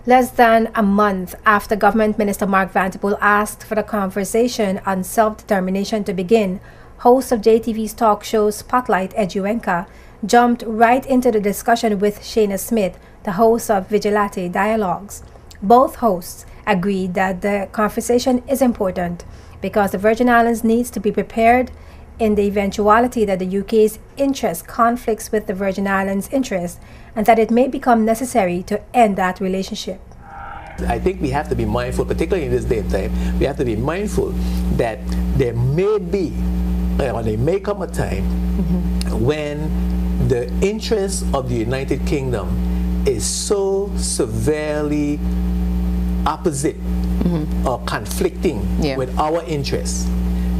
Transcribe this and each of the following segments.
Less than a month after Government Minister Mark Vanterpool asked for the conversation on self-determination to begin, host of JTV's talk show Spotlight, Eduenka, jumped right into the discussion with Shana Smith, the host of Vigilante Dialogues. Both hosts agreed that the conversation is important because the Virgin Islands needs to be prepared in the eventuality that the UK's interest conflicts with the Virgin Islands' interest, and that it may become necessary to end that relationship. I think we have to be mindful, particularly in this day and time, we have to be mindful that there may be, or there may come a time when the interest of the United Kingdom is so severely opposite or conflicting with our interests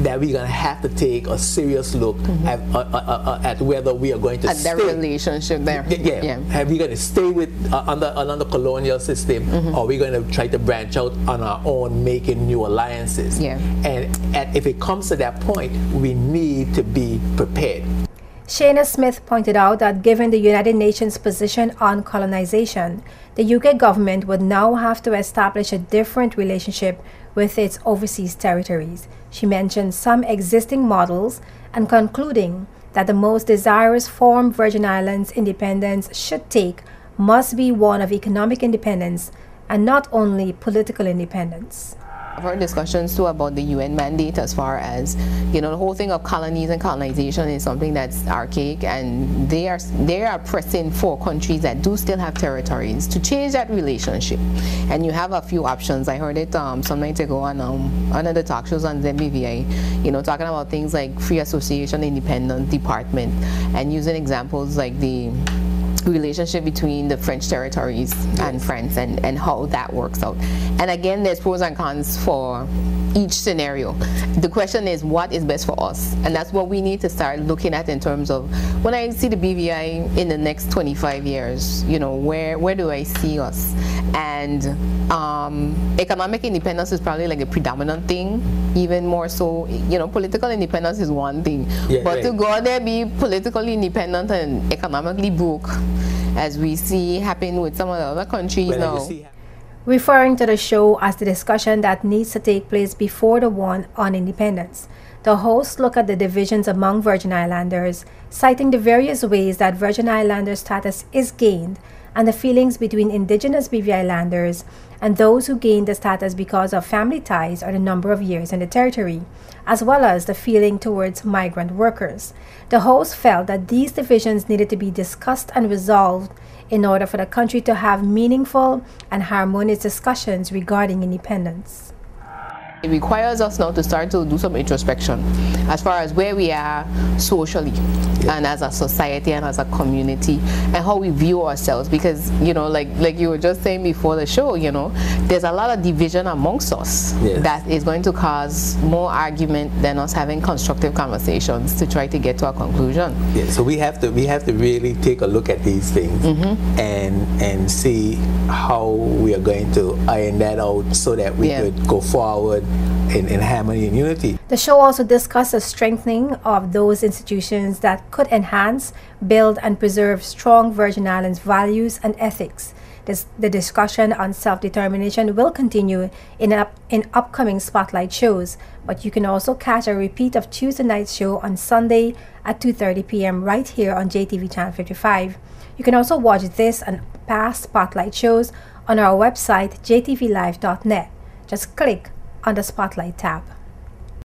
that we're going to have to take a serious look at whether we are going to stay. At their relationship there. Have we going to stay with under colonial system, or are we going to try to branch out on our own, making new alliances? And if it comes to that point, we need to be prepared. Shana Smith pointed out that given the United Nations position on colonization, the UK government would now have to establish a different relationship with its overseas territories. She mentioned some existing models and concluding that the most desirous form Virgin Islands independence should take must be one of economic independence and not only political independence. I've heard discussions too about the UN mandate as far as, you know, the whole thing of colonies and colonization is something that's archaic, and they are pressing for countries that do still have territories to change that relationship. And you have a few options. I heard it some nights ago on one of the talk shows on ZBVI, you know, talking about things like free association, independent department, and using examples like the relationship between the French territories and France and how that works out. And again, there's pros and cons for each scenario. The question is, what is best for us? And that's what we need to start looking at in terms of, when I see the BVI in the next 25 years, you know, where do I see us? And economic independence is probably like a predominant thing, even more so. You know, political independence is one thing, but to go there, be politically independent and economically broke, as we see happen with some of the other countries now. Referring to the show as the discussion that needs to take place before the one on independence, the hosts look at the divisions among Virgin Islanders, citing the various ways that Virgin Islander status is gained and the feelings between indigenous BVI Islanders and those who gained the status because of family ties or the number of years in the territory, as well as the feeling towards migrant workers. The hosts felt that these divisions needed to be discussed and resolved in order for the country to have meaningful and harmonious discussions regarding independence. It requires us now to start to do some introspection as far as where we are socially and as a society and as a community, and how we view ourselves, because, you know, like you were just saying before the show, you know, there's a lot of division amongst us that is going to cause more argument than us having constructive conversations to try to get to a conclusion. So we have to really take a look at these things and see how we are going to iron that out so that we could go forward in harmony and unity. The show also discussed the strengthening of those institutions that could enhance, build, and preserve strong Virgin Islands values and ethics. The discussion on self-determination will continue in upcoming Spotlight shows, but you can also catch a repeat of Tuesday night's show on Sunday at 2:30 p.m. right here on JTV Channel 55. You can also watch this and past Spotlight shows on our website jtvlive.net. Just click on the Spotlight tab.